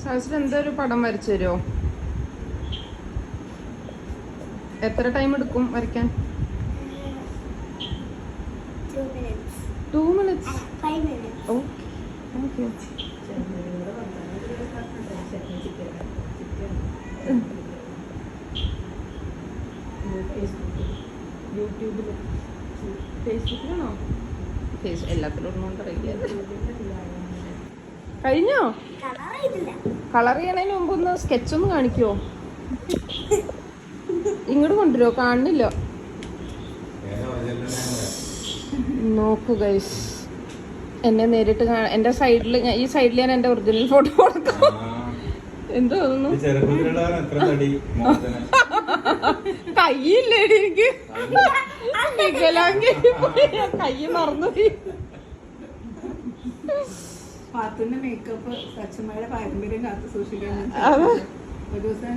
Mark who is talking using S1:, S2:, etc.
S1: സഹസ്രം എന്തൊരു പടം വരച്ചു തരുമോ? എത്ര ടൈം എടുക്കും വരയ്ക്കാൻ? 2 minutes.
S2: 5 minutes.
S1: Okay, thank you. യൂട്യൂബിൽ ഫേസ്ബുക്കിലാണോ? എല്ലാത്തിലും ഒന്നും അറിയില്ല. കഴിഞ്ഞോ? കളർ ചെയ്യണതിന് മുമ്പ് ഒന്ന് സ്കെച്ചൊന്ന് കാണിക്കുവോ? ഇങ്ങോട്ട് കൊണ്ടുവരുമോ? കാണുന്നില്ല. നോക്കൂ ഗൈസ്, എന്നെ നേരിട്ട് എന്റെ സൈഡിൽ, ഈ സൈഡിൽ ഞാൻ എന്റെ ഒറിജിനൽ ഫോട്ടോ കൊടുക്കാം. എന്തോ തോന്നുന്നു, കയ്യില്ലേടി എനിക്ക്. കൈ മറന്നുപോയി.
S3: പാത്തുന്റെ മേക്കപ്പ് സച്ചുമ്മയുടെ പാരമ്പര്യം കാത്തു സൂക്ഷിക്കാൻ ഒരു ദിവസം